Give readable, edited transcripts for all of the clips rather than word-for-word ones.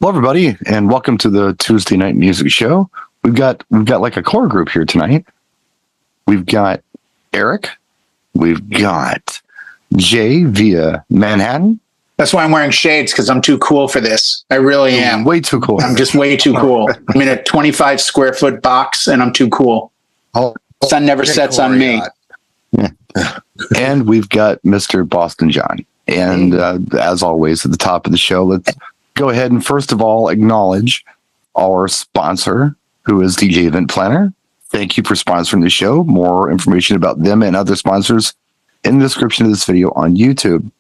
Hello, everybody, and welcome to the Tuesday Night Music Show. We've got like a core group here tonight. We've got Eric. We've got Jay via Manhattan. That's why I'm wearing shades, because I'm too cool for this. I really am. Way too cool. I'm just way too cool. I'm in a 25 square foot box, and I'm too cool. Sun never sets on me. And we've got Mr. Boston John. And as always, at the top of the show, let's go ahead and first of all acknowledge our sponsor, who is DJ Event Planner. Thank you for sponsoring the show. More information about them and other sponsors in the description of this video on YouTube.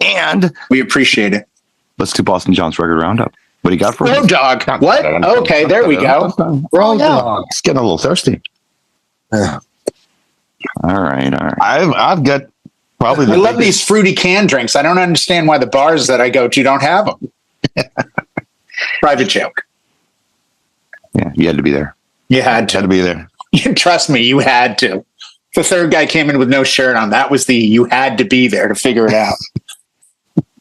And we appreciate it. Let's do Boston John's record roundup. What do you got for Road us? Dog. What? Okay, there we go. Road Dog. It's getting a little thirsty. Yeah. All right. I've got probably. I love these fruity canned drinks. I don't understand why the bars that I go to don't have them. Private joke. Yeah, you had to be there. You had to be there. Trust me, you had to. The third guy came in with no shirt on. That was you had to be there to figure it out.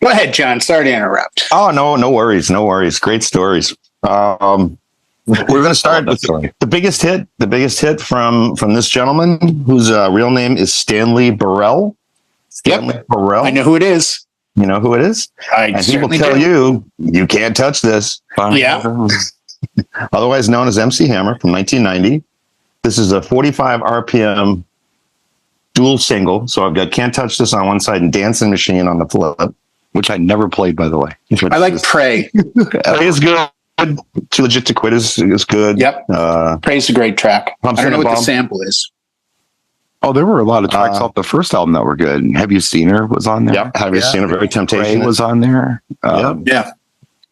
Go ahead, John. Sorry to interrupt. Oh, no worries. No worries. Great stories. We're going to start with the biggest hit. The biggest hit from this gentleman, whose real name is Stanley Burrell. Stanley Burrell. I know who it is. You know who it is? And he will tell you can't touch this. Yeah. Otherwise known as MC Hammer from 1990. This is a 45 RPM dual single. So I've got Can't Touch This on one side and Dancing Machine on the flip. Which I never played, by the way. I like Pray. Pray is good. Too Legit to Quit is good. Yep. Pray's a great track. I don't know what the sample is. Oh, there were a lot of tracks off the first album that were good. Have You Seen Her was on there. Yeah, Have You Seen Her? Very Temptation was on there. Yeah.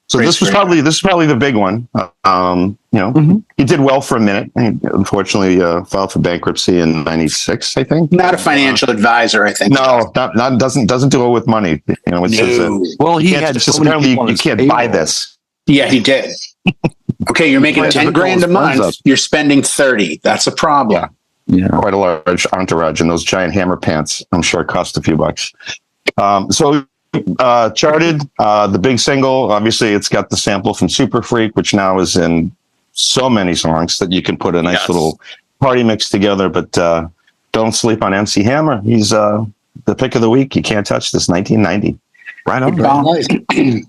So this is probably the big one. He did well for a minute. He unfortunately filed for bankruptcy in '96, I think. Not a financial advisor, I think. No, not doesn't do well with money. Well, he had just apparently you can't buy this. Yeah, he did. Okay, you're making 10 grand a month. You're spending 30. That's a problem. Yeah, quite a large entourage, and those giant hammer pants, I'm sure, cost a few bucks. So charted the big single. Obviously, it's got the sample from Super Freak, which now is in so many songs that you can put a nice little party mix together. But don't sleep on MC Hammer. He's the pick of the week. You can't touch this. 1990. Right on.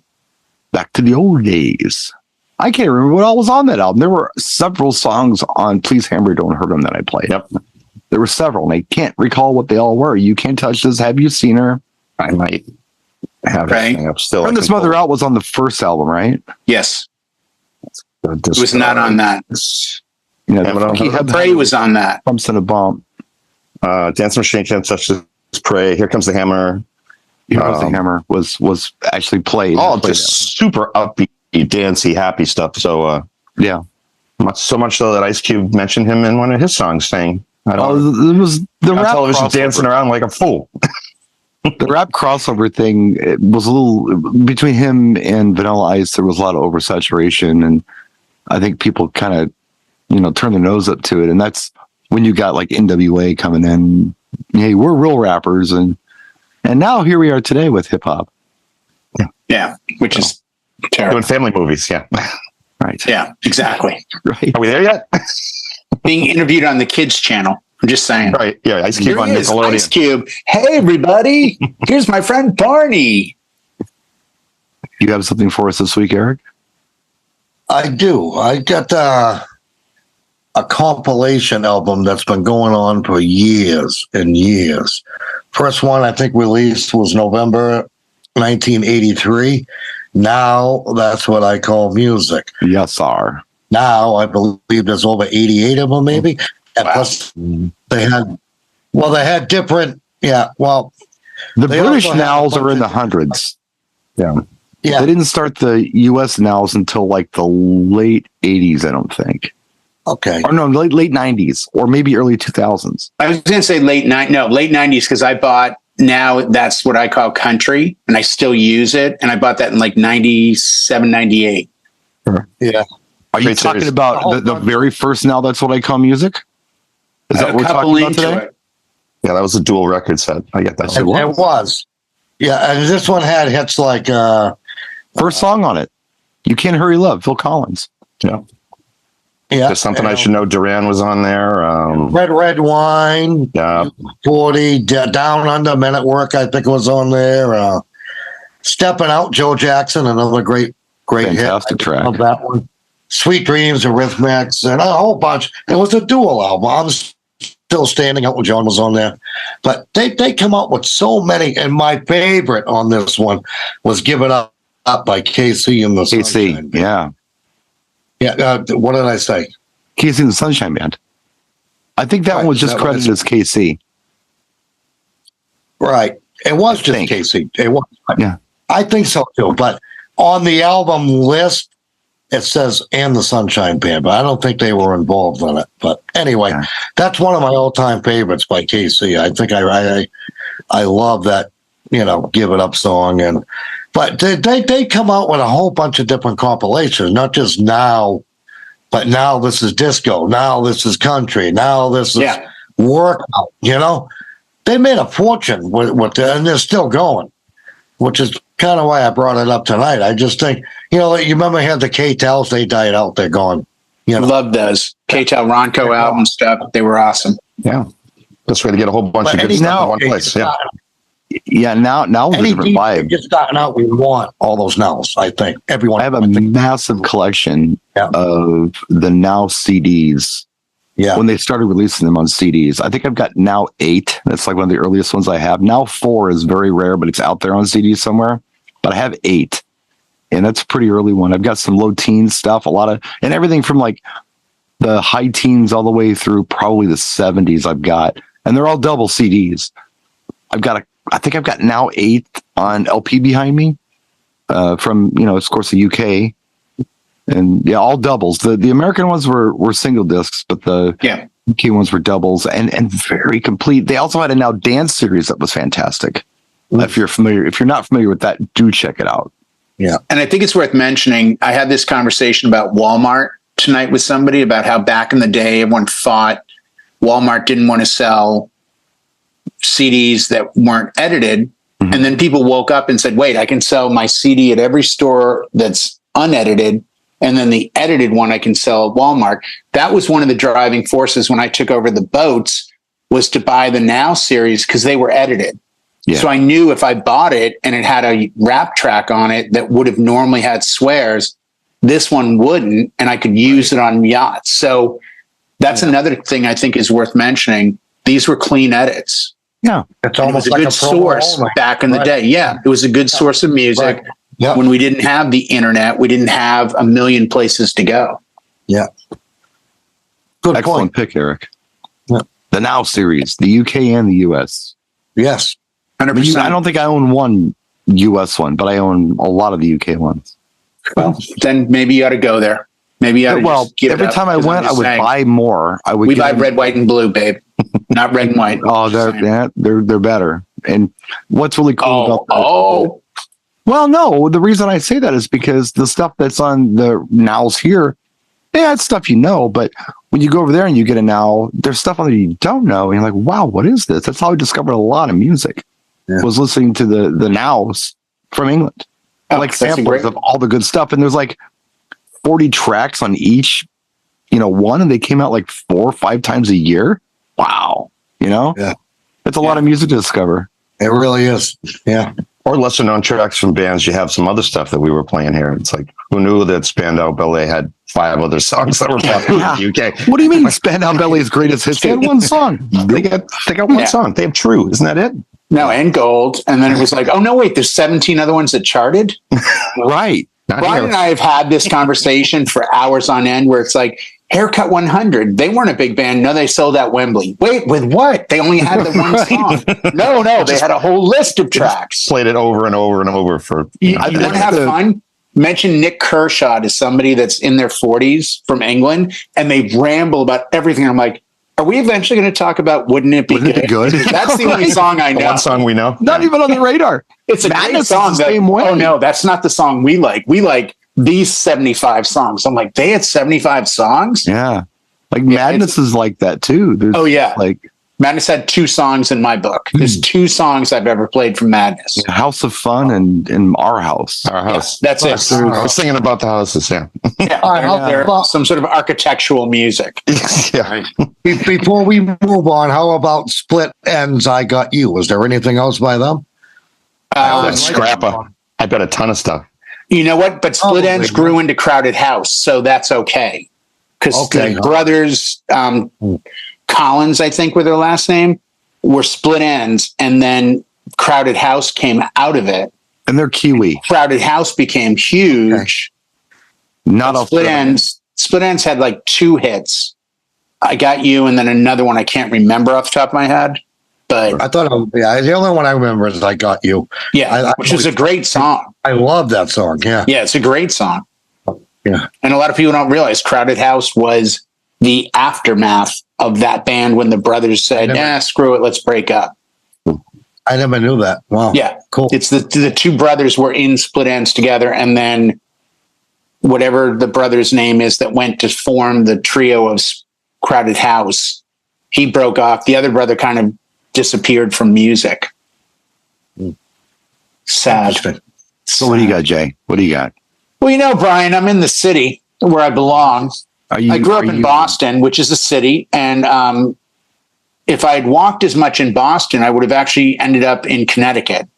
Back to the old days. I can't remember what all was on that album. There were several songs on Please Hammer Don't Hurt 'Em that I played. Yep. There were several, and I can't recall what they all were. You Can't Touch This. Have You Seen Her? I might have it up still. And This Mother Out was on the first album, right? Yes. It was not on that. Pray was on that. Bumps and a Bump. Dance Machine, Can't Touch This. Pray. Here Comes the Hammer. Here Comes the Hammer was actually played. Oh, just super upbeat, dancey, happy stuff. So so much so that Ice Cube mentioned him in one of his songs, saying, it was the rap television crossover. Dancing around like a fool. The rap crossover thing, it was a little between him and Vanilla Ice. There was a lot of oversaturation, and I think people kind of turned their nose up to it. And that's when you got like NWA coming in. Hey, we're real rappers, and now here we are today with hip hop. Yeah, which is terrible. Doing family movies, right. Yeah, exactly. Right. Are we there yet? Being interviewed on the kids' channel. I'm just saying. Right. Yeah. Ice Cube on Nickelodeon. Ice Cube. Hey, everybody. Here's my friend Barney. You have something for us this week, Eric? I do. I got a compilation album that's been going on for years and years. First one I think released was November 1983. Now that's what I call music. Yes, sir. Now I believe there's over 88 of them, maybe. And plus they had different. Yeah. Well, the British nows are in the hundreds. Yeah. They didn't start the U.S. nows until like the late 80s, I don't think. Okay. Or no, late 90s, or maybe early 2000s. I was going to say late 90s, because I bought, now that's what I call country, and I still use it. And I bought that in like 97, 98. Yeah. Are you talking about the very first Now That's What I Call Music? Is that what we're talking about today? Yeah, that was a dual record set. I get that. It was. Yeah, and this one had hits like first song on it. You Can't Hurry Love, Phil Collins. Yeah. Yeah. Just something I should know. Duran was on there. Red Wine. Yeah. 40 Down Under, Men at Work, I think was on there. Stepping Out, Joe Jackson, another great Fantastic hit. track. I love that one. Sweet Dreams, Eurythmics, and a whole bunch. It was a dual album. I'm still standing up when John was on there. But they come up with so many, and my favorite on this one was Give It Up by KC and the Sunshine Band. Yeah. Yeah, what did I say? KC and the Sunshine Band. I think that one was just credited as KC. Right. It was just KC. It was. Yeah. I think so too. But on the album list, it says and the Sunshine Band, but I don't think they were involved in it. But anyway, that's one of my all-time favorites by KC. I think I love that, Give It Up song. But they come out with a whole bunch of different compilations, not just now, but now this is disco, now this is country, now this is workout, They made a fortune with and they're still going, which is kind of why I brought it up tonight. I just think, you remember I had the K-Tels, they died out, they're gone. Love those. K-Tel Ronco album stuff. They were awesome. Yeah. Best way to get a whole bunch of good stuff in one place. Yeah. Yeah, now it's a different vibe. Just starting out, we want all those nows, I think. Everyone. I have a massive collection of the Now CDs. Yeah. When they started releasing them on CDs. I think I've got Now 8. That's like one of the earliest ones I have. Now 4 is very rare, but it's out there on CD somewhere. But I have 8. And that's a pretty early one. I've got some low teen stuff, and everything from like the high teens all the way through probably the 70s I've got. And they're all double CDs. I think I've got Now 8 on LP behind me from, of course, the UK. And all doubles. The American ones were single discs, but the UK ones were doubles and very complete. They also had a Now Dance series that was fantastic. If you're not familiar with that, do check it out. Yeah. And I think it's worth mentioning, I had this conversation about Walmart tonight with somebody about how back in the day, everyone thought Walmart didn't want to sell CDs that weren't edited. Mm-hmm. And then people woke up and said, wait, I can sell my CD at every store that's unedited. And then the edited one I can sell at Walmart. That was one of the driving forces when I took over the boats, was to buy the Now series because they were edited. Yeah. So I knew if I bought it and it had a rap track on it that would have normally had swears, this one wouldn't, and I could use it on yachts. So that's another thing I think is worth mentioning. These were clean edits. Yeah. It's almost like a good source back in the day. Yeah. It was a good source of music. Right. Yep. When we didn't have the internet, we didn't have a million places to go. Yeah. Good Excellent point. pick, Eric. Yeah. The Now series, the UK and the US. Yes. 100%. I don't think I own one US one, but I own a lot of the UK ones. Well, then maybe you ought to go there. Maybe you ought to just give every it up, time I went, I would buy more. We buy red, white, and blue, babe. Not red and white. Oh, they're better. And what's really cool about that? Well, no, the reason I say that is because the stuff that's on the Nows here, it's stuff but when you go over there and you get a Now, there's stuff on there you don't know. And you're like, wow, what is this? That's how I discovered a lot of music. Yeah. Was listening to the Nows from England. Like samplers of all the good stuff. And there's like 40 tracks on each, one, and they came out like 4 or 5 times a year. Wow. Yeah. It's a lot of music to discover. It really is. Yeah. Or lesser known tracks from bands. You have some other stuff that we were playing here. It's like, who knew that Spandau Ballet had 5 other songs that were popular in the UK? What do you mean Spandau Ballet's greatest hits? They had one song. They got one song. They have True. Isn't that it? No, and Gold. And then it was like, oh, no, wait, there's 17 other ones that charted? Right. Brian and I have had this conversation for hours on end where it's like, Haircut 100, they weren't a big band. No, they sold at Wembley. Wait, with what? They only had the one song. No, they had a whole list of tracks. Played it over and over and over for... You want to have fun? Mention Nick Kershaw to somebody that's in their 40s from England, and they ramble about everything. I'm like, are we eventually going to talk about Wouldn't It Be Good? That's the only song I know. The one song we know. Not even on the radar. It's a great song. Oh, no, that's not the song we like. We like these 75 songs. I'm like, they had 75 songs? Yeah. Like Madness is like that too. There's Madness had 2 songs in my book. There's 2 songs I've ever played from Madness. House of Fun and Our House. Our house. Yeah, that's it. I was thinking about the houses. Yeah. They're some sort of architectural music. Yeah. Before we move on, how about Split Ends? I Got You. Was there anything else by them? Scrappa. I bet a ton of stuff. You know what? But Split Ends grew into Crowded House, so that's okay. Because the brothers Collins, I think, were their last name, were Split Ends, and then Crowded House came out of it. And they're Kiwi. Crowded House became huge. Okay. Not all Split Ends. Split Ends had like 2 hits. I Got You, and then another one I can't remember off the top of my head. But I thought, the only one I remember is I Got You. Yeah, which is a great song. I love that song. Yeah. Yeah, it's a great song. Yeah. And a lot of people don't realize Crowded House was the aftermath of that band when the brothers said, screw it, let's break up. I never knew that. Wow. Yeah. Cool. It's the 2 brothers were in Split Ends together, and then whatever the brother's name is that went to form the trio of Crowded House, he broke off. The other brother kind of disappeared from music. Sad. So what do you got, Jay? What do you got? Well, you know, Brian, I'm in the city where I belong. I grew up in Boston, which is a city. And if I had walked as much in Boston, I would have actually ended up in Connecticut,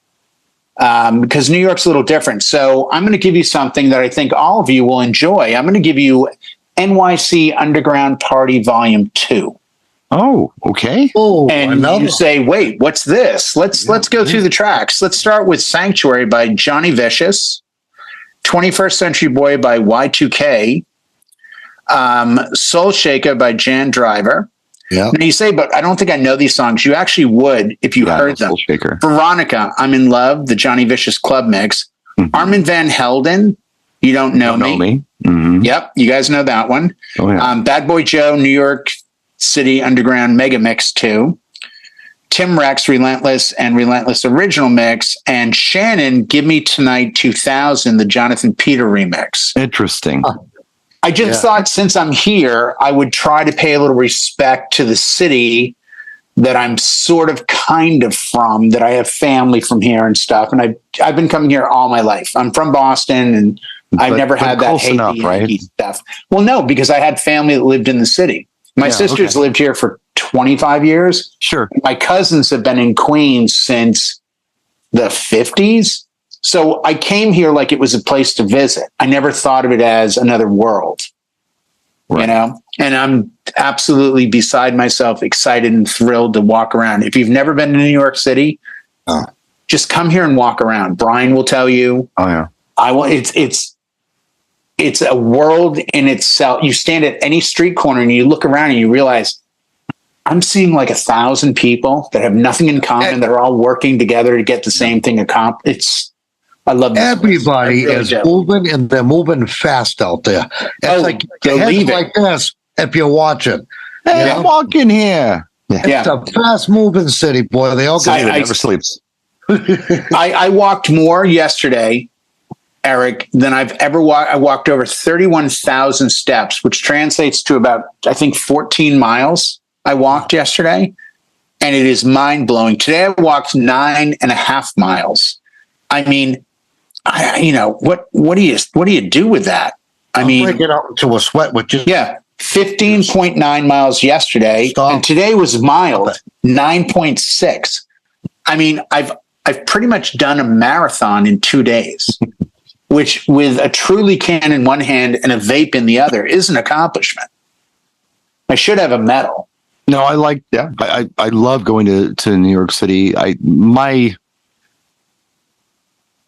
because New York's a little different. So I'm going to give you something that I think all of you will enjoy. I'm going to give you NYC Underground Party Volume 2. Oh, okay. Oh, and you say, wait, what's this? Let's go through the tracks. Let's start with Sanctuary by Johnny Vicious, 21st Century Boy by Y2K, Soul Shaker by Jan Driver. Yeah. Now you say, but I don't think I know these songs. You actually would if you heard them. Soul Shaker. Veronica, I'm in Love, the Johnny Vicious club mix. Armin van Helden, You Don't Know Me. Mm-hmm. Yep, you guys know that one. Oh, yeah. Bad Boy Joe, New York City Underground Mega Mix 2. Tim Rex, Relentless and Relentless Original Mix. And Shannon, Give Me Tonight 2000, the Jonathan Peter remix. Interesting. I just thought, since I'm here, I would try to pay a little respect to the city that I'm sort of kind of from, that I have family from here and stuff. And I've been coming here all my life. I'm from Boston, and I've never had that hate Yankee stuff. Well, no, because I had family that lived in the city. My sisters lived here for 25 years. Sure. My cousins have been in Queens since the 50s. So I came here like it was a place to visit. I never thought of it as another world, you know, and I'm absolutely beside myself, excited and thrilled to walk around. If you've never been to New York City, just come here and walk around. Brian will tell you. Oh, yeah. It's a world in itself. You stand at any street corner and you look around and you realize, I'm seeing like 1,000 people that have nothing in common. They're all working together to get the same thing accomplished. I love this. Everybody is moving, and they're moving fast out there. It's like this if you're watching. Hey, I'm walking here. It's a fast moving city, boy. They all never sleeps. I walked more yesterday, Eric, than I've ever walked. I walked over 31,000 steps, which translates to about, I think, 14 miles. I walked yesterday, and it is mind blowing. Today I walked 9.5 miles. I mean, what do you do with that? I mean, break it up to a sweat, which is 15.9 miles yesterday, and today was mild, 9.6. I mean, I've pretty much done a marathon in 2 days, which, with a Truly can in one hand and a vape in the other, is an accomplishment. I should have a medal. No, I love going to New York City. My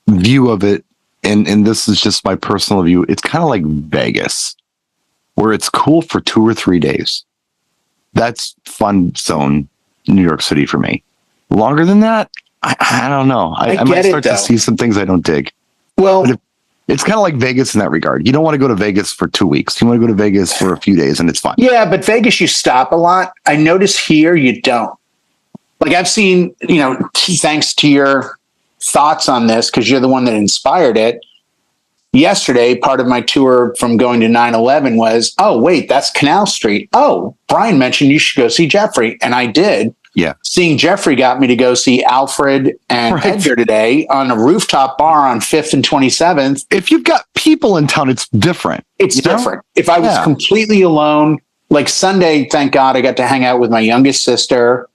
view of it, and this is just my personal view, it's kind of like Vegas, where it's cool for 2 or 3 days. That's fun zone New York City for me. Longer than that, I don't know. I might start to see some things I don't dig. Well, but it's kind of like Vegas in that regard. You don't want to go to Vegas for 2 weeks. You want to go to Vegas for a few days, and it's fun. Yeah, but Vegas, you stop a lot. I notice here you don't. Like, I've seen, thanks to your thoughts on this, because you're the one that inspired it. Yesterday, part of my tour from going to 9/11 was, oh, wait, that's Canal Street. Oh, Brian mentioned you should go see Jeffrey. And I did. Yeah. Seeing Jeffrey got me to go see Alfred and Edgar today on a rooftop bar on 5th and 27th. If you've got people in town, it's different. It's different. If I was completely alone, like Sunday, thank God I got to hang out with my youngest sister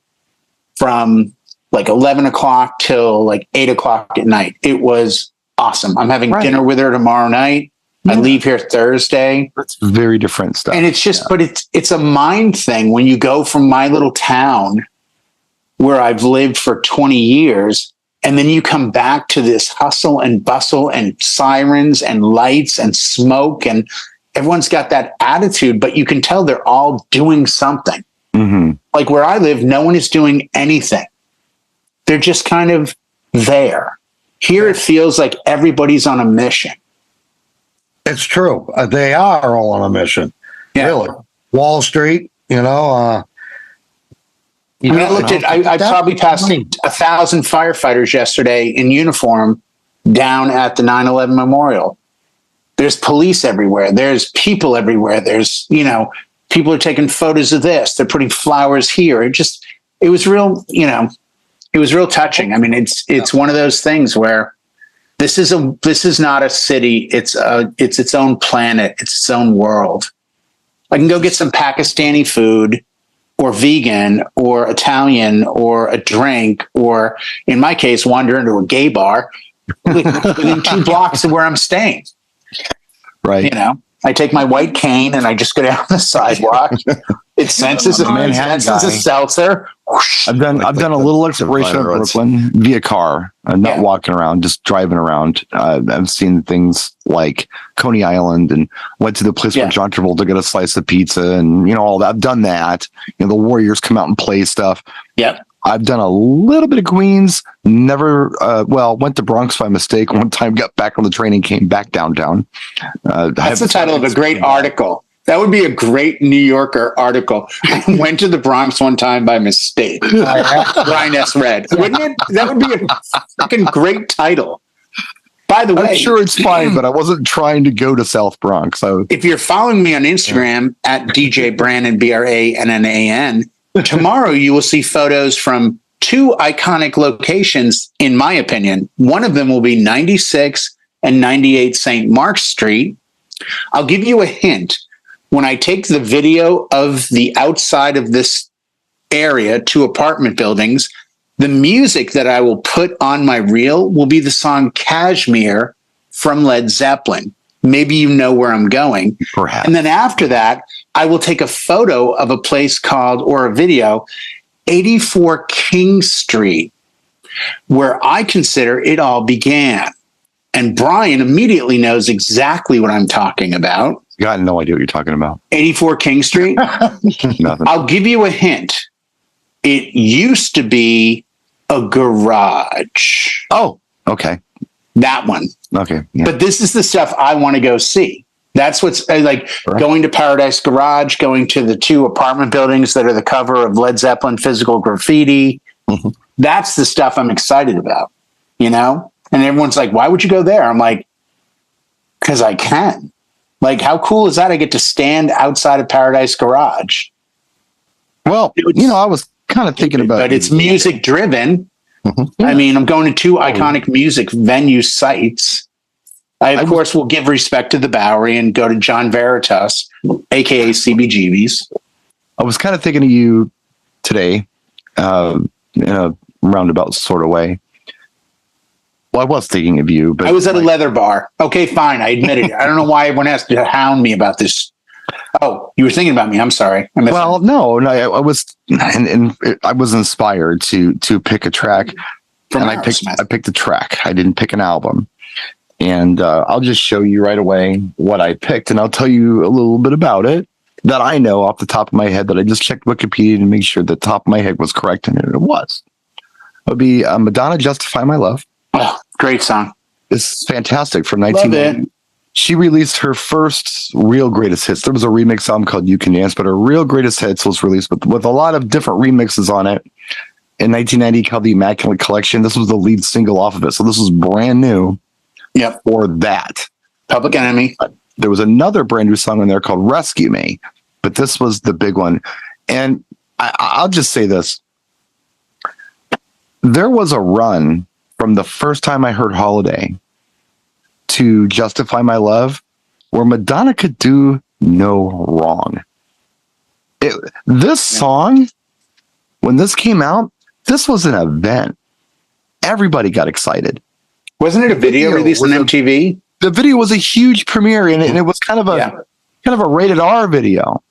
from like 11 o'clock till like 8 o'clock at night. It was awesome. I'm having dinner with her tomorrow night. I leave here Thursday. It's very different stuff. And it's just, but it's a mind thing when you go from my little town where I've lived for 20 years, and then you come back to this hustle and bustle and sirens and lights and smoke, and everyone's got that attitude, but you can tell they're all doing something. Mm-hmm. Like where I live, no one is doing anything. They're just kind of there. Here it feels like everybody's on a mission. It's true. They are all on a mission. Yeah. Really. Wall Street, I probably passed 1,000 firefighters yesterday in uniform down at the 9/11 memorial. There's police everywhere. There's people everywhere. There's, people are taking photos of this. They're putting flowers here. It was real, it was real touching. I mean, it's one of those things where this is not a city. It's its own planet. It's its own world. I can go get some Pakistani food or vegan or Italian or a drink, or in my case, wander into a gay bar within 2 blocks of where I'm staying. Right. I take my white cane and I just go down the sidewalk. It senses a seltzer. I've done a little exploration of Brooklyn via car. I'm not walking around, just driving around. I've seen things like Coney Island, and went to the place where John Travolta got a slice of pizza, and all that. I've done that. The Warriors come out and play stuff. Yep. I've done a little bit of Queens. Never, went to Bronx by mistake one time. Got back on the train and came back downtown. That's the title of a great article. That would be a great New Yorker article. I went to the Bronx one time by mistake. Brian S. Red. Wouldn't it? That would be a fucking great title. By the way, I'm sure it's fine, but I wasn't trying to go to South Bronx. So if you're following me on Instagram at DJ Brannan, BRANNAN, tomorrow you will see photos from 2 iconic locations, in my opinion. One of them will be 96 and 98 St. Mark's Street. I'll give you a hint. When I take the video of the outside of this area, 2 apartment buildings, the music that I will put on my reel will be the song Kashmir from Led Zeppelin. Maybe you know where I'm going. Perhaps. And then after that, I will take a photo of a place called, or a video, 84 King Street, where I consider it all began. And Brian immediately knows exactly what I'm talking about. Got no idea what you're talking about. 84 King Street. Nothing. I'll give you a hint. It used to be a garage. Oh, okay. That one. Okay. Yeah. But this is the stuff I want to go see. That's what's like going to Paradise Garage, going to the 2 apartment buildings that are the cover of Led Zeppelin Physical Graffiti. Mm-hmm. That's the stuff I'm excited about, And everyone's like, why would you go there? I'm like, because I can. Like, how cool is that? I get to stand outside of Paradise Garage. Well, I was kind of thinking about, but it's music driven. Mm-hmm. I mean, I'm going to 2 iconic music venue sites. I, of course, will give respect to the Bowery and go to John Veritas, aka CBGB's. I was kind of thinking of you today, in a roundabout sort of way. Well, I was thinking of you, but I was at a leather bar. Okay, fine. I admit it. I don't know why everyone has to hound me about this. Oh, you were thinking about me. I'm sorry. No, I was, and I was inspired to pick a track, and I picked a track. I didn't pick an album, and I'll just show you right away what I picked, and I'll tell you a little bit about it that I know off the top of my head. That I just checked Wikipedia to make sure the top of my head was correct, and it was. It would be Madonna, "Justify My Love." Oh, great song. It's fantastic from 1990. She released her first real greatest hits. There was a remix album called You Can Dance, but her real greatest hits was released with a lot of different remixes on it in 1990 called The Immaculate Collection. This was the lead single off of it. So this was brand new for that. Public Enemy. There was another brand new song in there called Rescue Me, but this was the big one. And I'll just say this. there was a run from the first time I heard Holiday to Justify My Love where Madonna could do no wrong. This song, when this came out, this was an event. Everybody got excited. Wasn't it a video released on MTV? The video was a huge premiere, and it was kind of a rated R video.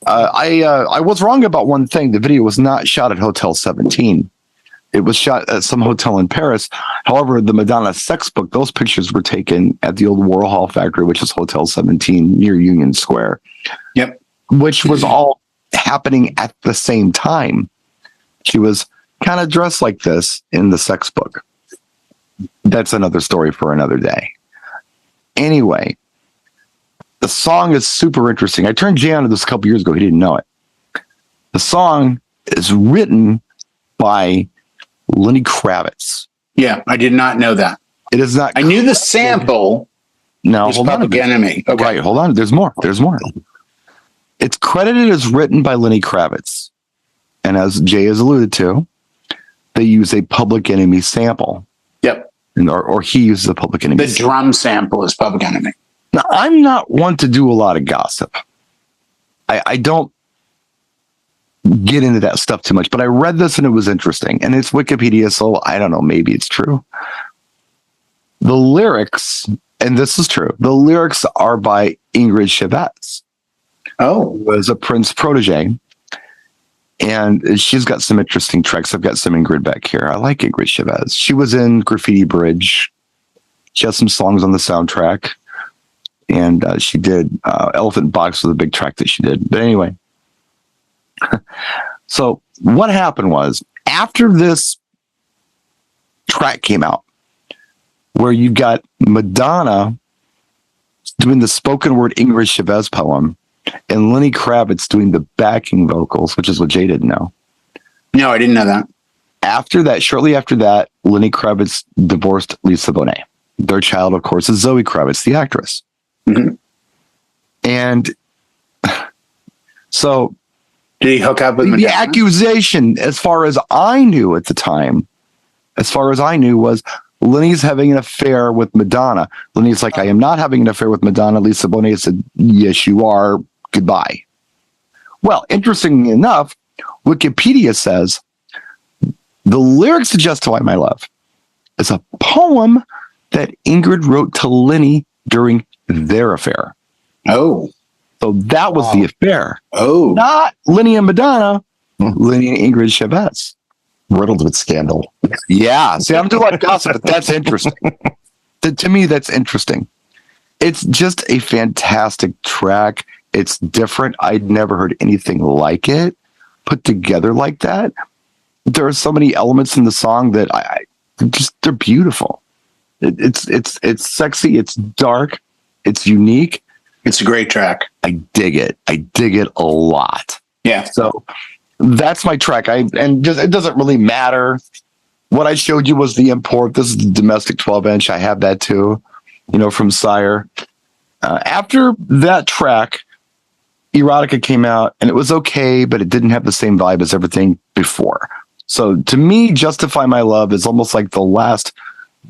I was wrong about one thing. The video was not shot at Hotel 17. It was shot at some hotel in Paris. However, the Madonna sex book, those pictures were taken at the old Warhol factory, which is Hotel 17 near Union Square. Yep. Which was all happening at the same time. She was kind of dressed like this in the sex book. That's another story for another day. Anyway, the song is super interesting. I turned Jay on to this a couple years ago. He didn't know it. The song is written by Lenny Kravitz. Yeah, I did not know that. It is not. I knew the sample. No, was hold on. Public Enemy. Okay. Right, hold on. There's more. It's credited as written by Lenny Kravitz. And as Jay has alluded to, they use a Public Enemy sample. Yep. Or he uses a Public Enemy The drum sample is Public Enemy. Now, I'm not one to do a lot of gossip. I don't get into that stuff too much, but I read this and it was interesting. And it's Wikipedia, so I don't know, maybe it's true. The lyrics, and this is true, the lyrics are by Ingrid Chavez. Oh. Who was a Prince protege. And she's got some interesting tracks. I've got some Ingrid back here. I like Ingrid Chavez. She was in Graffiti Bridge. She has some songs on the soundtrack. And she did Elephant Box was a big track that she did. But anyway. So what happened was, after this track came out, where you got Madonna doing the spoken word Ingrid Chavez poem, and Lenny Kravitz doing the backing vocals, which is what Jay didn't know. No, I didn't know that. After that, shortly after that, Lenny Kravitz divorced Lisa Bonet. Their child, of course, is Zoe Kravitz, the actress. Mm-hmm. And so... Did he hook up with Madonna? The accusation, as far as I knew at the time, was Lenny's having an affair with Madonna. Lenny's like, I am not having an affair with Madonna. Lisa Bonet said, yes, you are. Goodbye. Well, interestingly enough, Wikipedia says the lyrics to Justify My Love is a poem that Ingrid wrote to Lenny during their affair. Oh. So that was the affair. Oh. Not Lenny and Madonna, Lenny and Ingrid Chavez. Riddled with scandal. Yeah. See, I'm doing like gossip, but that's interesting. To me, that's interesting. It's just a fantastic track. It's different. I'd never heard anything like it put together like that. There are so many elements in the song that they're beautiful. It's sexy. It's dark. It's unique. It's a great track. I dig it. I dig it a lot. Yeah. So that's my track. It doesn't really matter. What I showed you was the import. This is the domestic 12-inch. I have that too, from Sire. After that track, Erotica came out, and it was okay, but it didn't have the same vibe as everything before. So to me, Justify My Love is almost like the last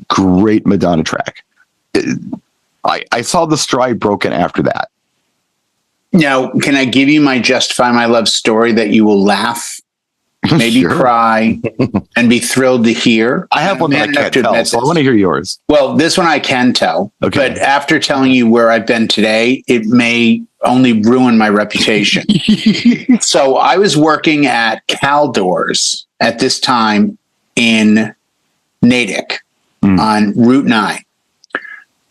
great Madonna track. I saw the stride broken after that. Now, can I give you my Justify My Love story that you will laugh, maybe Sure. cry, and be thrilled to hear? I have one that I can't tell, so I want to hear yours. Well, this one I can tell. Okay. But after telling you where I've been today, it may only ruin my reputation. So I was working at Caldors at this time in Natick on Route 9.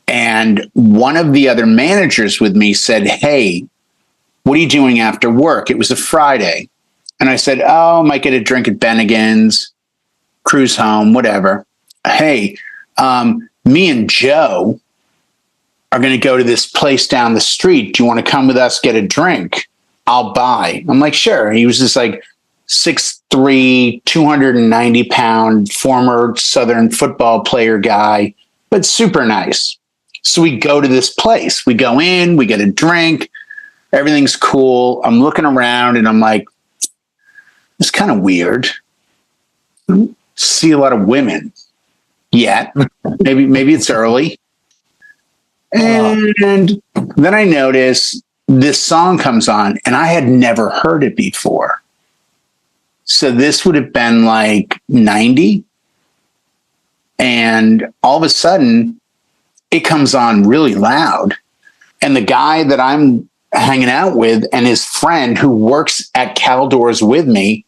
And one of the other managers with me said, hey, what are you doing after work? It was a Friday. And I said, oh, might get a drink at Bennigan's, cruise home, whatever. Hey, me and Joe are going to go to this place down the street. Do you want to come with us, get a drink? I'll buy. I'm like, sure. He was this like 6'3", 290-pound former Southern football player guy, but super nice. So we go to this place. We go in, we get a drink. Everything's cool. I'm looking around and I'm like, it's kind of weird. see a lot of women yet. Maybe it's early. And then I notice this song comes on, and I had never heard it before. So this would have been like 90. And all of a sudden, it comes on really loud. And the guy that I'm hanging out with and his friend who works at Caldor's with me,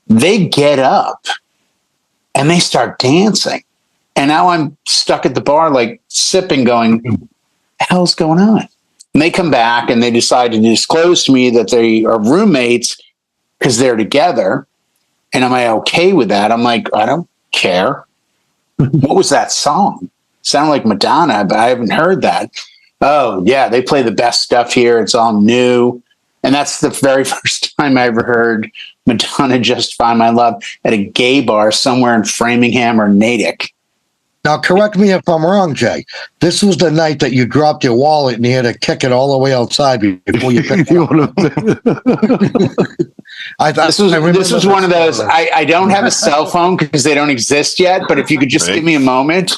they get up and they start dancing. And now I'm stuck at the bar, like sipping, going, what the hell's going on? And they come back and they decide to disclose to me that they are roommates because they're together. And am I okay with that? I'm like, I don't care. What was that song? Sounded like Madonna, but I haven't heard that. Oh, yeah, they play the best stuff here. It's all new. And that's the very first time I ever heard Madonna Just Find My Love at a gay bar somewhere in Framingham or Natick. Now, correct me if I'm wrong, Jay. This was the night that you dropped your wallet and you had to kick it all the way outside before you picked it up. This was one of those. I don't have a cell phone because they don't exist yet. But if you could just give me a moment.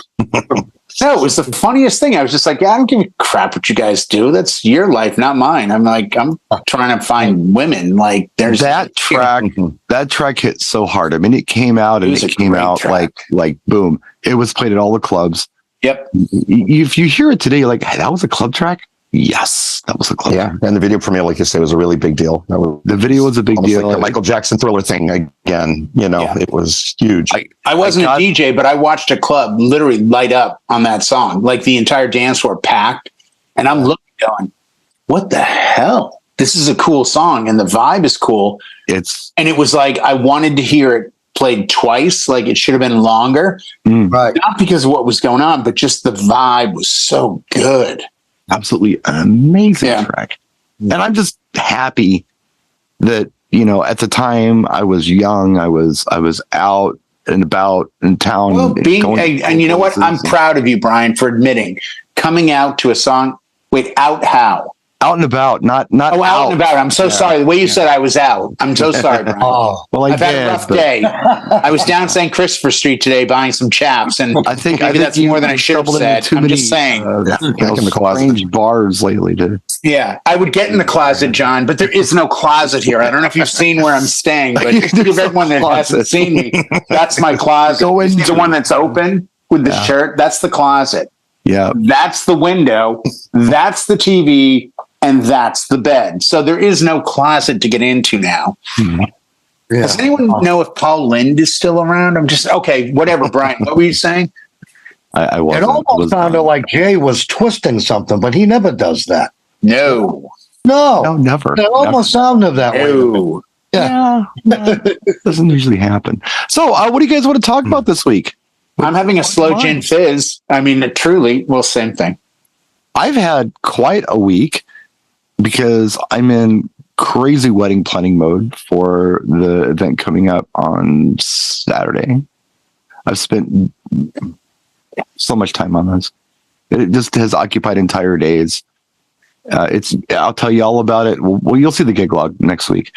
No, it was the funniest thing. I was just like, yeah, I don't give a crap what you guys do. That's your life, not mine. I'm like, I'm trying to find women. Like, there's that track. That track hit so hard. I mean, it came out and it came out like boom. It was played at all the clubs. Yep. If you hear it today, you're like, hey, that was a club track. Yes, that was a club. Yeah, and the video premiere, like you say, was a really big deal. The video was a big deal. Like the Michael Jackson Thriller thing again. It was huge. I wasn't a DJ, but I watched a club literally light up on that song. Like the entire dance floor packed, and I'm looking, going, "What the hell? This is a cool song, and the vibe is cool." And it was like I wanted to hear it played twice. Like it should have been longer, right? Not because of what was going on, but just the vibe was so good. Absolutely amazing track. And I'm just happy that, at the time I was young, I was out and about in town. Well, and you know what? I'm proud of you, Brian, for admitting coming out to a song. Wait, out how? Out and about, not out and about. I'm so sorry. The way you said I was out. I'm so sorry, Brian. I've had a rough day. I was down St. Christopher Street today buying some chaps, and I think that's more than I should have said. I'm just saying. Back in the closet. Strange bars lately, dude. Yeah, I would get in the closet, John, but there is no closet here. I don't know if you've seen where I'm staying, but if everyone that hasn't seen me, that's my closet. The one that's open with the shirt. That's the closet. Yeah, that's the window. That's the TV. And that's the bed. So there is no closet to get into now. Mm-hmm. Yeah. Does anyone know if Paul Lynde is still around? I'm just, okay, whatever, Brian. What were you saying? I wasn't. It almost sounded like Jay was twisting something, but he never does that. No, never. It almost sounded that way. Yeah. Doesn't usually happen. So what do you guys want to talk about this week? I'm having a slow gin fizz. I mean, truly, well, same thing. I've had quite a week, because I'm in crazy wedding planning mode for the event coming up on Saturday. I've spent so much time on this. It just has occupied entire days. I'll tell you all about it. Well, you'll see the gig log next week.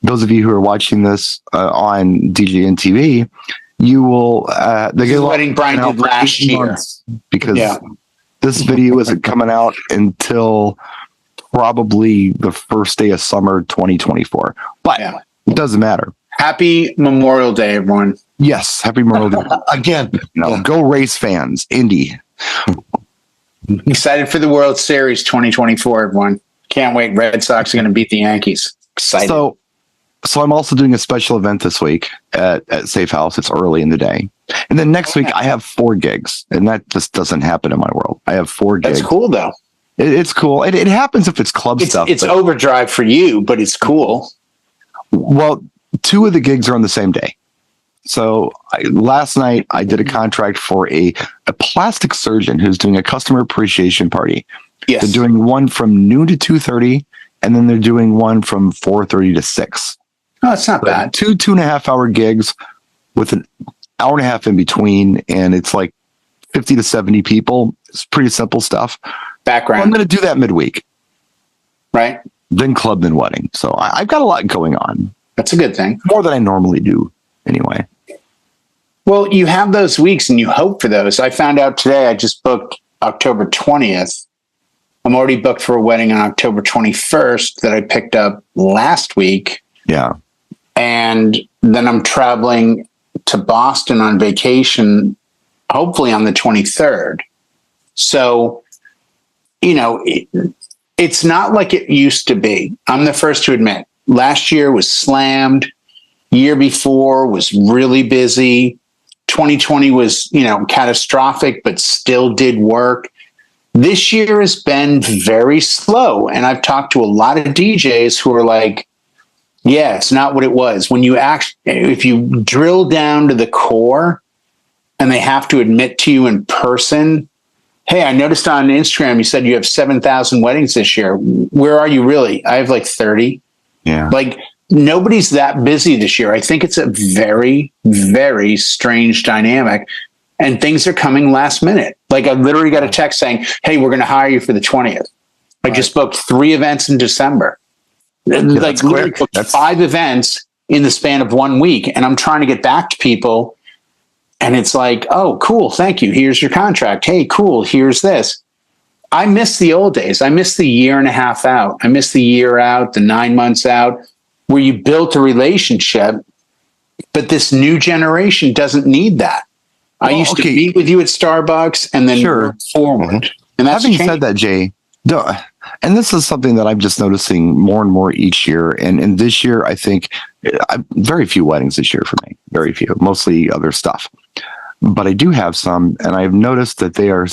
Those of you who are watching this on DJNTV, you will the wedding Brian did last year, because this video isn't coming out until probably the first day of summer 2024, but it doesn't matter. Happy Memorial Day, everyone. Yes, happy Memorial Day. Again, go Race fans, Indy. Excited for the World Series 2024, everyone. Can't wait. Red Sox are going to beat the Yankees. Excited. So I'm also doing a special event this week at Safe House. It's early in the day. And then next week I have 4 gigs, and that just doesn't happen in my world. I have 4 gigs. That's cool, though. It's cool. It happens if it's club stuff. It's overdrive for you, but it's cool. Well, 2 of the gigs are on the same day. So last night I did a contract for a plastic surgeon who's doing a customer appreciation party. Yes. They're doing one from noon to 2:30, and then they're doing one from 4:30 to 6. Oh, it's not bad. 2.5 hour gigs with an hour and a half in between, and it's like 50 to 70 people. It's pretty simple stuff. Background. Well, I'm going to do that midweek. Right. Then club, then wedding. So I've got a lot going on. That's a good thing. More than I normally do, anyway. Well, you have those weeks and you hope for those. I found out today I just booked October 20th. I'm already booked for a wedding on October 21st that I picked up last week. Yeah. And then I'm traveling to Boston on vacation, hopefully on the 23rd. So, it's not like it used to be. I'm the first to admit. Last year was slammed. Year before was really busy. 2020 was, catastrophic, but still did work. This year has been very slow. And I've talked to a lot of DJs who are like, yeah, it's not what it was. When you if you drill down to the core and they have to admit to you in person, hey, I noticed on Instagram, you said you have 7,000 weddings this year. Where are you really? I have like 30. Yeah. Like nobody's that busy this year. I think it's a very, very strange dynamic and things are coming last minute. Like I literally got a text saying, hey, we're going to hire you for the 20th. I just booked 3 events in December. Like literally booked 5 events in the span of 1 week. And I'm trying to get back to people. And it's like, oh, cool. Thank you. Here's your contract. Hey, cool. Here's this. I miss the old days. I miss the year and a half out. I miss the year out, the 9 months out, where you built a relationship. But this new generation doesn't need that. I used to meet with you at Starbucks and then move forward. And that's having said that, Jay, and this is something that I'm just noticing more and more each year. And this year, I think very few weddings this year for me, very few, mostly other stuff. But I do have some, and I've noticed that they are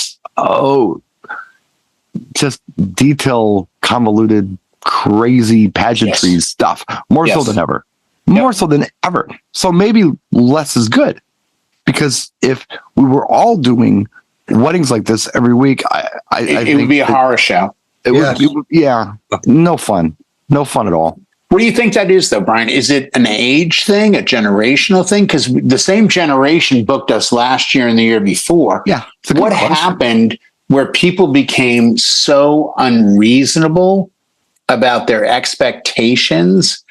just detail convoluted, crazy pageantry stuff, more so than ever, more so than ever. So maybe less is good, because if we were all doing weddings like this every week, I it think would be a horror show. It would, no fun at all. What do you think that is, though, Brian? Is it an age thing, a generational thing? Because the same generation booked us last year and the year before. Yeah. What happened where people became so unreasonable about their expectations,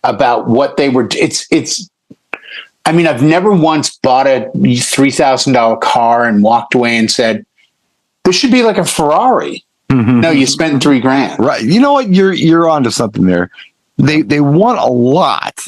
about what they were? I mean, I've never once bought a $3,000 car and walked away and said, this should be like a Ferrari. Mm-hmm. No, you spent $3,000. Right. You know what? You're onto something there. They want a lot,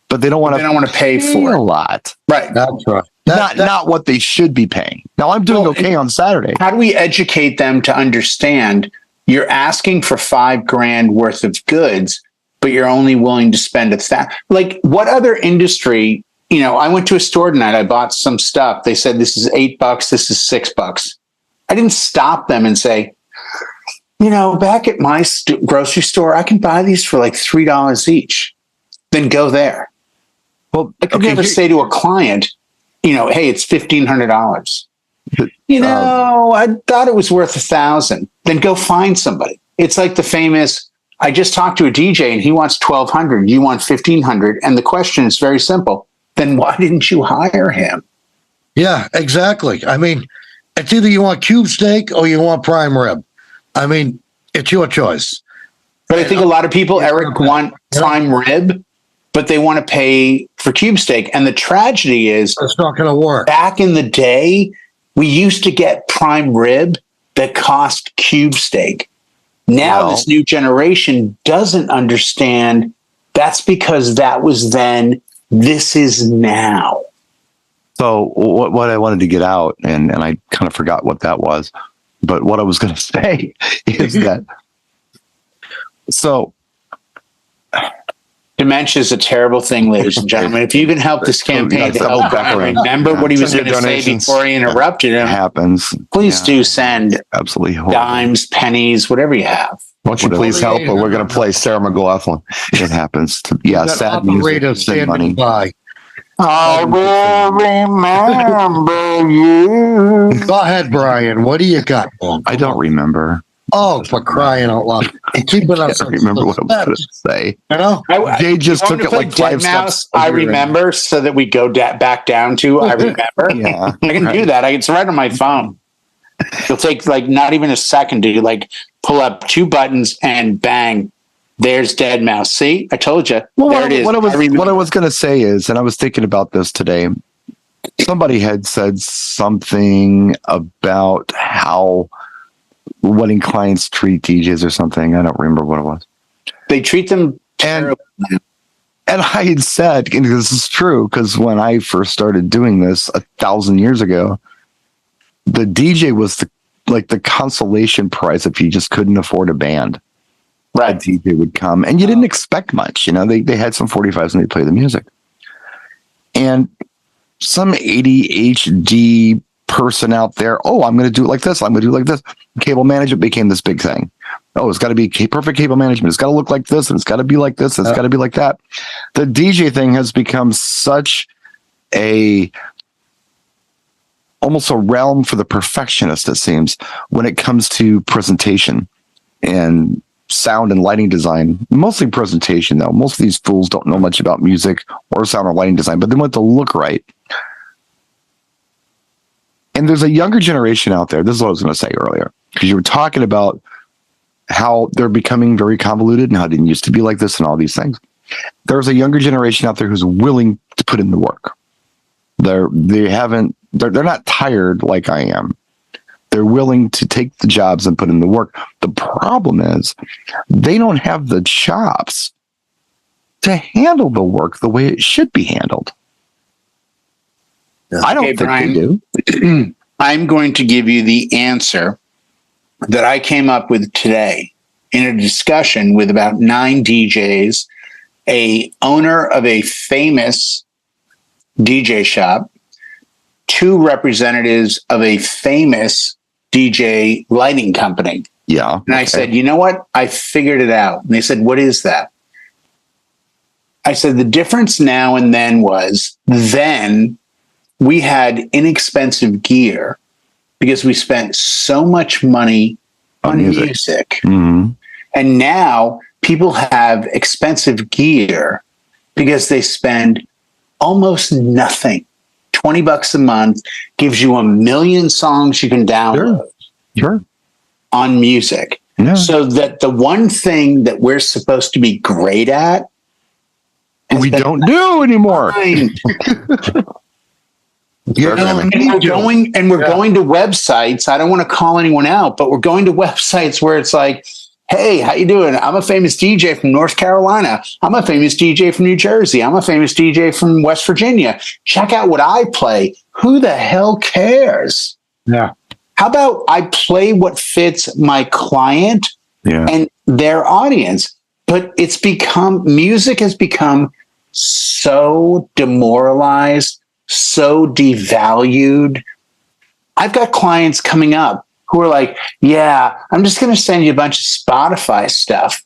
but they don't want to pay for a lot. Right. That's right. Not what they should be paying. Now I'm doing okay on Saturday. How do we educate them to understand you're asking for $5,000 worth of goods, but you're only willing to spend $1,000? Like what other industry? I went to a store tonight. I bought some stuff. They said, this is $8. This is $6. I didn't stop them and say, back at my grocery store, I can buy these for like $3 each. Then go there. Well, I could never say to a client, hey, it's $1,500. I thought it was worth $1,000. Then go find somebody. It's like the famous, I just talked to a DJ and he wants $1,200. You want $1,500. And the question is very simple. Then why didn't you hire him? Yeah, exactly. I mean, it's either you want cube steak or you want prime rib. I mean, it's your choice. But I think a lot of people, Eric, want prime rib, but they want to pay for cube steak. And the tragedy is it's not going to work. Back in the day, we used to get prime rib that cost cube steak. Now this new generation doesn't understand that's because that was then, this is now. So what I wanted to get out, and I kind of forgot what that was, but what I was going to say is that, so dementia is a terrible thing, ladies and gentlemen. If you can help this campaign to help Brian remember what he was going to say before he interrupted him, happens. Please do send absolutely dimes, pennies, whatever you have. Won't you please help? Or we're going to play Sarah McLaughlin. It happens. Sad music. Send money. By. I will remember you. Go ahead, Brian. What do you got? I don't remember. Oh, for crying out loud. Keep it up. I don't remember what I was going to say. Jay just took it like 5 steps. I remember, so that we go back down to I remember. Yeah, I can do that. It's right on my phone. It'll take like not even a second to like pull up 2 buttons and bang, there's Dead Mouse. See, I told you. Well, what I was going to say is, and I was thinking about this today, somebody had said something about how wedding clients treat DJs or something. I don't remember what it was. They treat them terribly. And I had said, and this is true, because when I first started doing this 1,000 years ago, the DJ was the consolation prize if you just couldn't afford a band. Right. A DJ would come, and you didn't expect much. You know, they had some 45s and they play the music. And some ADHD person out there, oh, I'm going to do it like this. I'm going to do it like this. Cable management became this big thing. Oh, it's got to be perfect cable management. It's got to look like this, and it's got to be like this. It's got to be like that. The DJ thing has become such almost a realm for the perfectionist, it seems, when it comes to presentation and sound and lighting design. Mostly presentation, though. Most of these fools don't know much about music or sound or lighting design, but they want it to look right. And there's a younger generation out there. This is what I was going to say earlier, because you were talking about how they're becoming very convoluted and how it didn't used to be like this and all these things. There's a younger generation out there who's willing to put in the work. They're not tired like I am. They're willing to take the jobs and put in the work. The problem is they don't have the chops to handle the work the way it should be handled. I don't think Brian, they do. I'm going to give you the answer that I came up with today in a discussion with about 9 DJs, a owner of a famous DJ shop, 2 representatives of a famous DJ lighting company. Yeah. And I said, you know what? I figured it out. And they said, what is that? I said, the difference now and then was then we had inexpensive gear because we spent so much money on music. Mm-hmm. And now people have expensive gear because they spend almost nothing. $20 a month gives you 1 million songs you can download Sure. on music. Yeah. So that the one thing that we're supposed to be great at, We don't do anymore. We're going to websites. I don't want to call anyone out, but we're going to websites where it's like, hey, how you doing? I'm a famous DJ from North Carolina. I'm a famous DJ from New Jersey. I'm a famous DJ from West Virginia. Check out what I play. Who the hell cares? Yeah. How about I play what fits my client and their audience? But music has become so demoralized, so devalued. I've got clients coming up who are like, yeah, I'm just going to send you a bunch of Spotify stuff.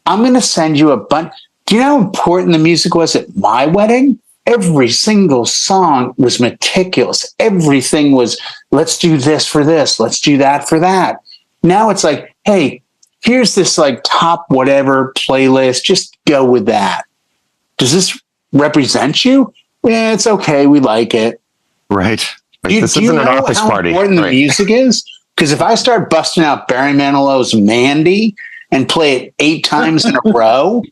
I'm going to send you a bunch. Do you know how important the music was at my wedding? Every single song was meticulous. Everything was, let's do this for this. Let's do that for that. Now it's like, hey, here's this like top whatever playlist. Just go with that. Does this represent you? Yeah, it's okay. We like it. Right. This isn't an office party. How important the music is? Because if I start busting out Barry Manilow's Mandy and play it 8 times in a row,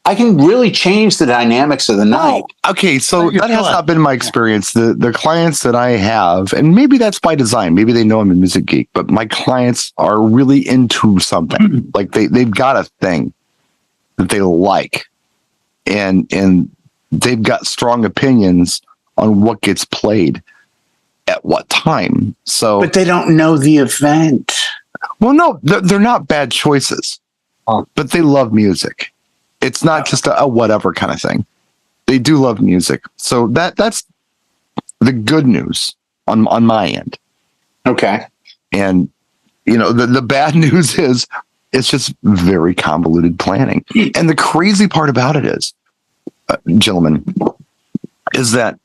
I can really change the dynamics of the night. Okay, so that has not been my experience. The clients that I have, and maybe that's by design, maybe they know I'm a music geek, but my clients are really into something. Like they've got a thing that they like, and they've got strong opinions on what gets played at what time. So, but they don't know the event. Well, no, they're not bad choices, but they love music. It's not just a whatever kind of thing. They do love music. So that's the good news on my end. Okay. And, the bad news is it's just very convoluted planning. And the crazy part about it is, gentlemen, is that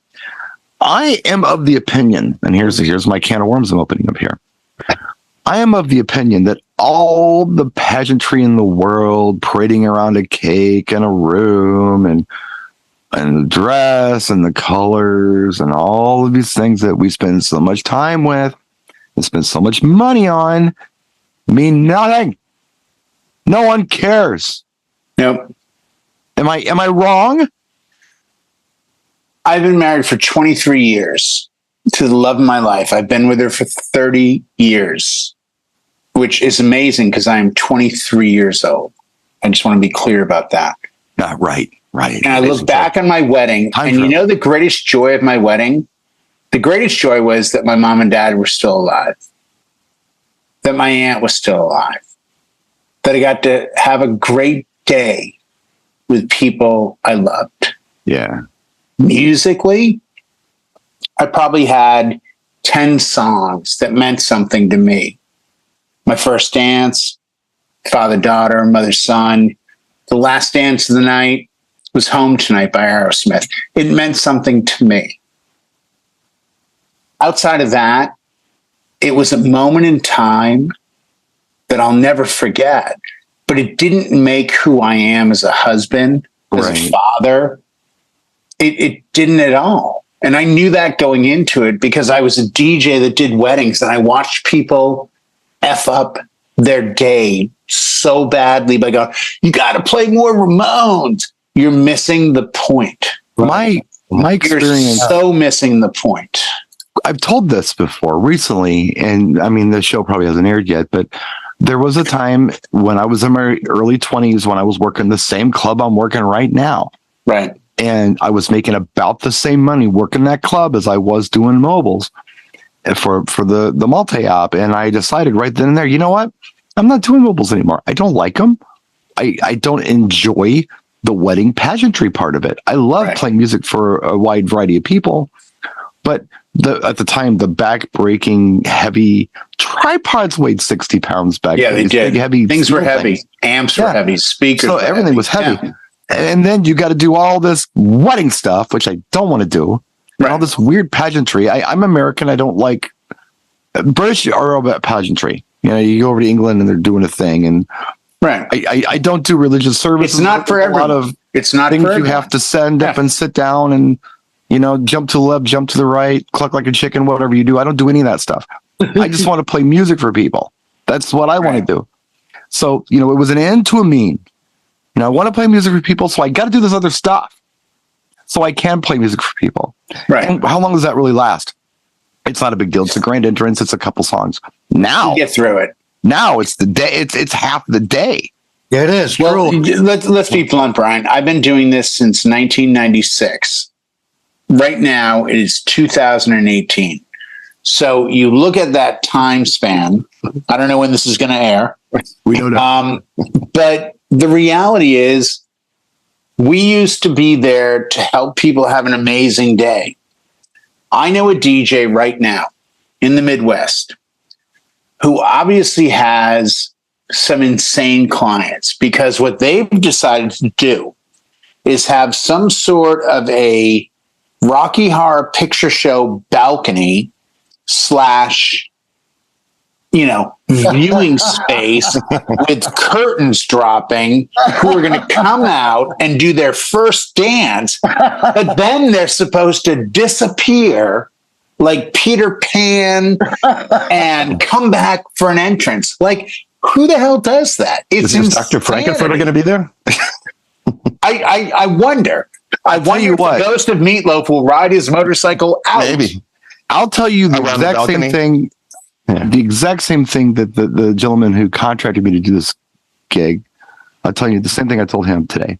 I am of the opinion, and here's my can of worms I'm opening up here. I am of the opinion that all the pageantry in the world, parading around a cake and a room and the dress and the colors and all of these things that we spend so much time with and spend so much money on mean nothing. No one cares. Nope. Am I wrong? I've been married for 23 years to the love of my life. I've been with her for 30 years, which is amazing because I'm 23 years old. I just want to be clear about that. Right. And I look back on my wedding, and you know the greatest joy of my wedding? The greatest joy was that my mom and dad were still alive, that my aunt was still alive, that I got to have a great day with people I loved. Yeah. Musically, I probably had 10 songs that meant something to me. My First Dance, Father Daughter, Mother Son. The last dance of the night was Home Tonight by Aerosmith. It meant something to me. Outside of that, it was a moment in time that I'll never forget, but it didn't make who I am as a husband, as a father. It didn't at all. And I knew that going into it because I was a DJ that did weddings, and I watched people F up their day so badly by going, you got to play more Ramones. You're missing the point. My experience. You're so missing the point. I've told this before recently, and I mean, the show probably hasn't aired yet, but there was a time when I was in my early 20s when I was working the same club I'm working right now. Right. And I was making about the same money working that club as I was doing mobiles for the multi-op. And I decided right then and there, you know what? I'm not doing mobiles anymore. I don't like them. I don't enjoy the wedding pageantry part of it. I love playing music for a wide variety of people, but at the time, the back-breaking, heavy tripods weighed 60 pounds back. Yeah, they did. Big, heavy things were heavy. Things. Amps were heavy. Speakers. So everything was heavy. Yeah. And then you got to do all this wedding stuff, which I don't want to do. Right. All this weird pageantry. I'm American. I don't like British are all about pageantry. You know, you go over to England and they're doing a thing, and I don't do religious services. It's not for everyone. A lot of it's not things for you have to send up and sit down and, you know, jump to the left, jump to the right, cluck like a chicken, whatever you do. I don't do any of that stuff. I just want to play music for people. That's what I want to do. So, you know, it was an end to a mean. You know, I want to play music for people, so I got to do this other stuff so I can play music for people. Right. And how long does that really last? It's not a big deal. It's a grand entrance. It's a couple songs. Now, you get through it. Now it's the day. It's half the day. It is. Well, let's be blunt, Brian. I've been doing this since 1996. Right now, it is 2018. So you look at that time span. I don't know when this is going to air. We don't know. But the reality is, we used to be there to help people have an amazing day. I know a DJ right now in the Midwest who obviously has some insane clients, because what they've decided to do is have some sort of a Rocky Horror Picture Show balcony / viewing space with curtains dropping, who are going to come out and do their first dance, but then they're supposed to disappear like Peter Pan and come back for an entrance. Like, who the hell does that? It's Is Dr. Frankenfurter going to be there? I wonder. I wonder if the ghost of Meatloaf will ride his motorcycle out. Maybe. I'll tell you the exact same thing. Yeah. The exact same thing that the gentleman who contracted me to do this gig, I'll tell you the same thing I told him today.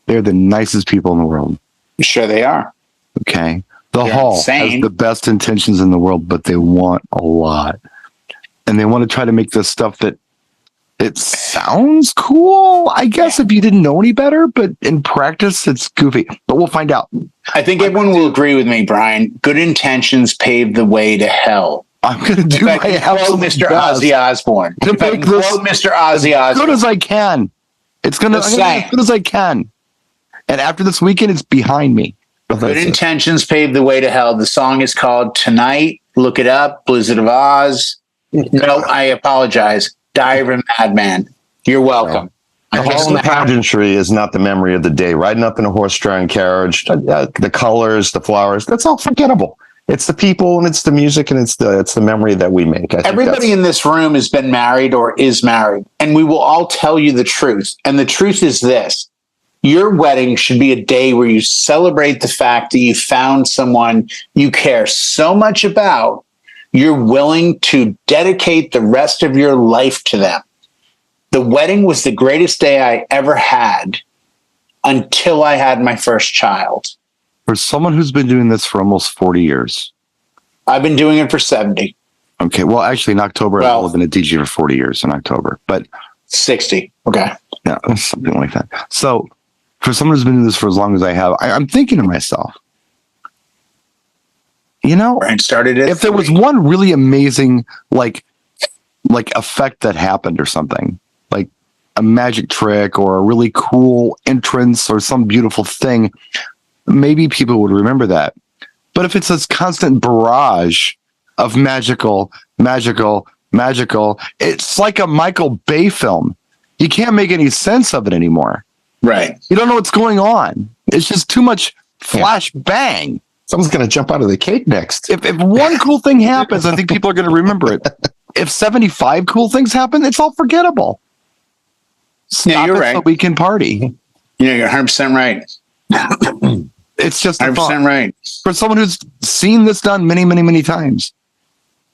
They're the nicest people in the world. Sure they are. Okay. The hall has the best intentions in the world, but they want a lot. And they want to try to make this stuff that it sounds cool, I guess, if you didn't know any better, but in practice, it's goofy. But we'll find out. I think everyone will agree with me, Brian. Good intentions pave the way to hell. I'm going to do my quote Mr. Ozzy Osbourne. To make this quote Mr. Ozzy Osbourne. As good as I can. It's going to be as good as I can. And after this weekend, it's behind me. Good intentions pave the way to hell. The song is called Tonight. Look it up. Blizzard of Oz. No, I apologize. Diary of a Madman. You're welcome. The whole pageantry is not the memory of the day. Riding up in a horse-drawn carriage, the colors, the flowers, that's all forgettable. It's the people and it's the music and it's the memory that we make. Everybody in this room has been married or is married, and we will all tell you the truth. And the truth is this: your wedding should be a day where you celebrate the fact that you found someone you care so much about, you're willing to dedicate the rest of your life to them. The wedding was the greatest day I ever had until I had my first child. For someone who's been doing this for almost 40 years. I've been doing it for 70. Okay. Well, actually, in October, I've been a DJ for 40 years in October, but 60. Okay. Yeah, something like that. So for someone who's been doing this for as long as I have, I'm thinking to myself, you know, Brian started it. If there was one really amazing, like effect that happened or something, like a magic trick or a really cool entrance or some beautiful thing, maybe people would remember that. But if it's this constant barrage of magical, it's like a Michael Bay film. You can't make any sense of it anymore. Right. You don't know what's going on. It's just too much flash bang. Someone's going to jump out of the cake next. If one cool thing happens, I think people are going to remember it. If 75 cool things happen, it's all forgettable. Stop you're it right. so we can party. You're 100% right. It's just 100% right. For someone who's seen this done many, many, many times.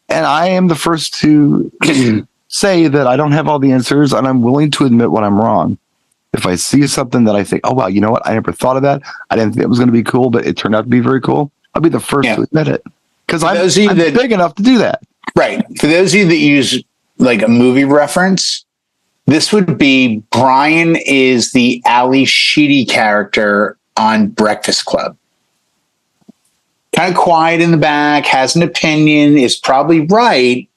And I am the first to say that I don't have all the answers, and I'm willing to admit when I'm wrong. If I see something that I think, oh, wow, you know what? I never thought of that. I didn't think it was going to be cool, but it turned out to be very cool. I'll be the first to admit it. Because I'm big enough to do that. Right. For those of you that use like a movie reference, this would be Brian is the Ali Sheedy character on Breakfast Club. Kind of quiet in the back, has an opinion, is probably right,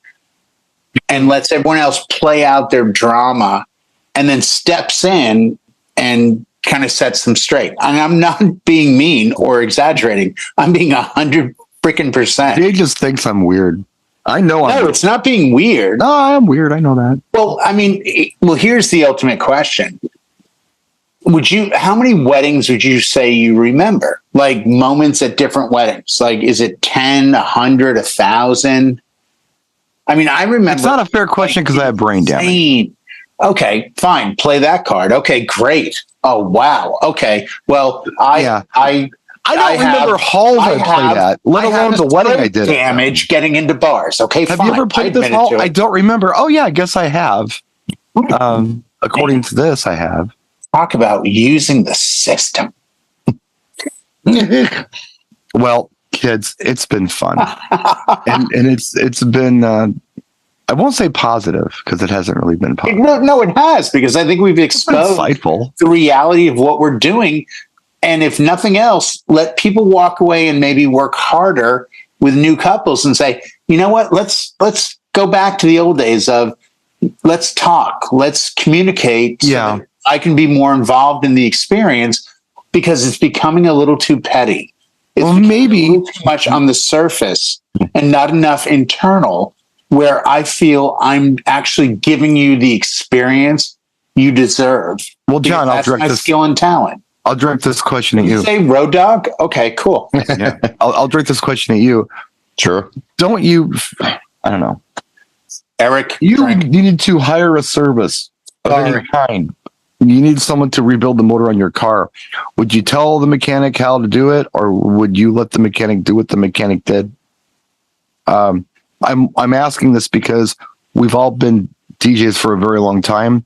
and lets everyone else play out their drama, and then steps in and kind of sets them straight. And I'm not being mean or exaggerating. I'm being 100% He just thinks I'm weird. I know No, it's not being weird. No, I'm weird. I know that. Well, I mean, here's the ultimate question. How many weddings would you say you remember? Like moments at different weddings? Like, is it 10, 100, 1,000? I mean, I remember. It's not a fair question because I have brain damage. Okay, fine. Play that card. Okay, great. Oh, wow. Okay. Well, I don't remember halls I played at, let alone the wedding I did. Damage getting into bars. Okay, have you ever played this hall? I don't remember. Oh, yeah, I guess I have. According to this, I have. Talk about using the system. Well, kids, it's been fun. and it's been, I won't say positive because it hasn't really been positive. No, it has, because I think we've exposed the reality of what we're doing. And if nothing else, let people walk away and maybe work harder with new couples and say, you know what, let's go back to the old days of let's talk, let's communicate. Yeah. So I can be more involved in the experience, because it's becoming a little too petty. It's maybe too much on the surface and not enough internal, where I feel I'm actually giving you the experience you deserve. Well, John, that's my skill and talent. I'll direct this question at you. Say road dog? Okay, cool. Yeah. I'll direct this question at you. Sure. Don't you, I don't know. Eric, you needed to hire a service of any kind. You need someone to rebuild the motor on your car. Would you tell the mechanic how to do it, or would you let the mechanic do what the mechanic did? I'm asking this because we've all been DJs for a very long time.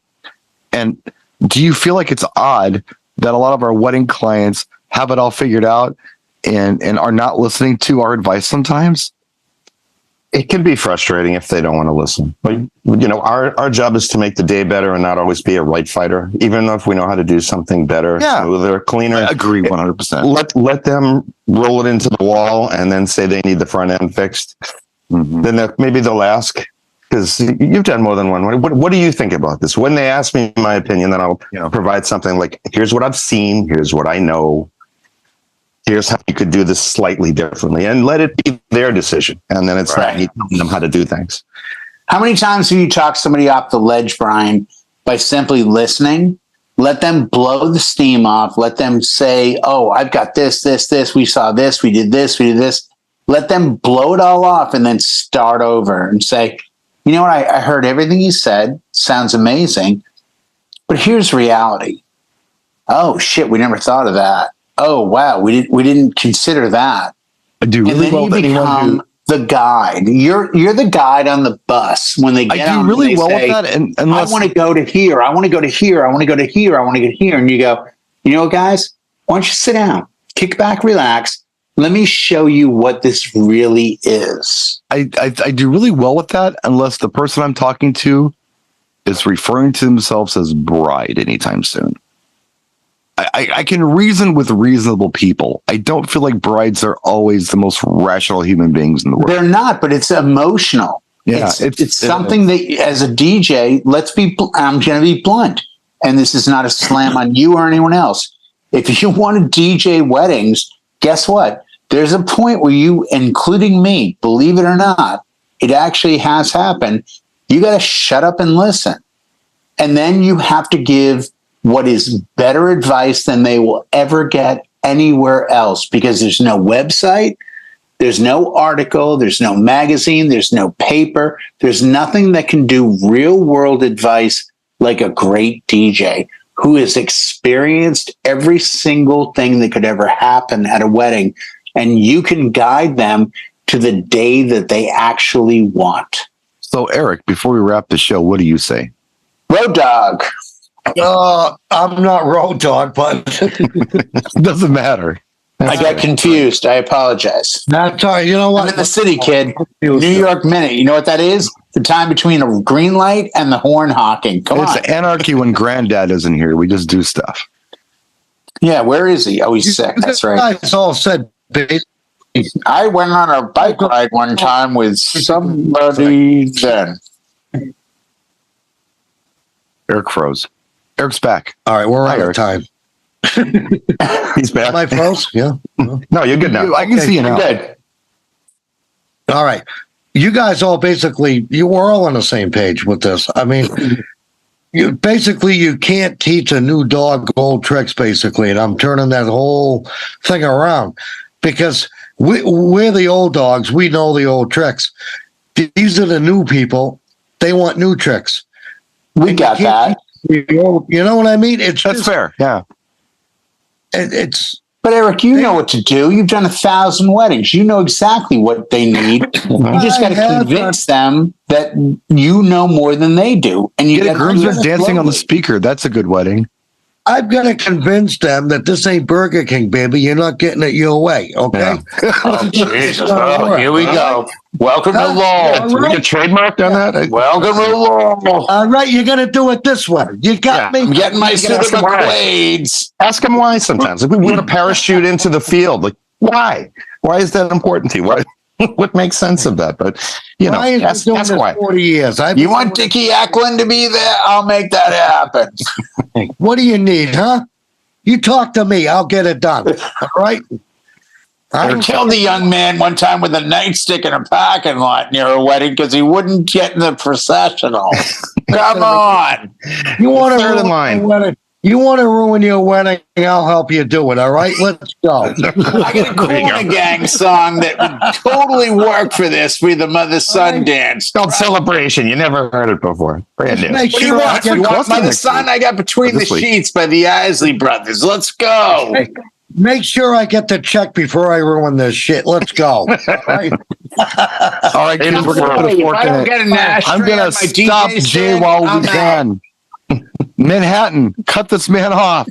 And do you feel like it's odd that a lot of our wedding clients have it all figured out and are not listening to our advice sometimes? It can be frustrating if they don't want to listen. But, you know, our job is to make the day better and not always be a right fighter, even though if we know how to do something better, smoother, cleaner. I agree 100%. Let them roll it into the wall and then say they need the front end fixed. Mm-hmm. Then maybe they'll ask, because you've done more than one. What do you think about this? When they ask me my opinion, then I'll provide something like, here's what I've seen, here's what I know. Here's how you could do this slightly differently, and let it be their decision. And then it's not me telling them how to do things. How many times have you talked somebody off the ledge, Brian, by simply listening? Let them blow the steam off. Let them say, oh, I've got this. We saw this. We did this. Let them blow it all off and then start over and say, you know what? I heard everything you said. Sounds amazing. But here's reality. Oh shit, we never thought of that. Oh wow, we didn't consider that. I do really And then well you with anyone become who the guide. You're the guide on the bus when they get I do on. really They well say, with that. And I unless want to go to here. I want to go to here. I want to go to here. I want to go to here. And you go, you know what, guys? Why don't you sit down, kick back, relax. Let me show you what this really is. I do really well with that, unless the person I'm talking to is referring to themselves as bride anytime soon. I can reason with reasonable people. I don't feel like brides are always the most rational human beings in the world. They're not, but it's emotional. Yeah, it's something that, as a DJ, I'm going to be blunt, and this is not a slam on you or anyone else. If you want to DJ weddings, guess what? There's a point where you, including me, believe it or not, it actually has happened. You got to shut up and listen. And then you have to give what is better advice than they will ever get anywhere else, because there's no website, there's no article, there's no magazine, there's no paper, there's nothing that can do real world advice like a great DJ who has experienced every single thing that could ever happen at a wedding. And you can guide them to the day that they actually want. So, Eric, before we wrap the show, what do you say? Road dog. I'm not road dog, but Doesn't matter. I got confused. I apologize. that's all right. You know what? I'm in the city, kid. New York Minute. You know what that is? The time between a green light and the horn honking. Come on. It's anarchy when Granddad isn't here. We just do stuff. Yeah, where is he? Oh, he's sick. That's right. Guys all said, babe. I went on a bike ride one time with somebody then. Eric froze. Eric's back. All right, we're Hi, out of Eric. time. He's back. Am I froze? Yeah. No, you're good now. I can see you now. Good. All right. You guys all basically, you were all on the same page with this. I mean, you can't teach a new dog old tricks, basically. And I'm turning that whole thing around because we're the old dogs. We know the old tricks. These are the new people. They want new tricks. We got that. You know what I mean? It's That's fair. Yeah. It's. But Eric, you know what to do. You've done 1,000 weddings. You know exactly what they need. You just got to convince them that you know more than they do. And you Get a gotta do groomsman it dancing on the slowly. speaker. That's a good wedding. I've got to convince them that this ain't Burger King, baby. You're not getting it your way, okay? Oh, Jesus. Oh, here we go. Welcome to Lowell. Did we get trademarked on that? Welcome to Lowell. All right, you're going to do it this way. You got Yeah, me. I'm getting my You suit gotta of ask 'em why. McQuaid's. Ask them why sometimes. Like, we want to parachute into the field. Like, why? Why is that important to you? Why? What makes sense of that? But, you know, Ryan's been ask doing this why. 40 years. You want Dickie Eklund to be there? I'll make that happen. What do you need, huh? You talk to me. I'll get it done. All right? I killed the young man one time with a nightstick in a parking lot near a wedding because he wouldn't get in the processional. Come on. You want to Third in ruin line. your wedding? You want to ruin your wedding? I'll help you do it. All right? Let's go. I got a Corner Gang song that would totally work for this for the Mother Son dance. It's called Celebration. You never heard it before. Brand new. Make What do you sure I want? get You want Cluster Mother next Son? week. I got Between the This week. Sheets by the Isley Brothers. Let's go. Make sure I get the check before I ruin this shit. Let's go. All right? All right, kids, we're going to put a If fork I in don't it. get an ashtray I'm going on to my stop DJ Jay stand, while I'm we out. can. Manhattan, cut this man off.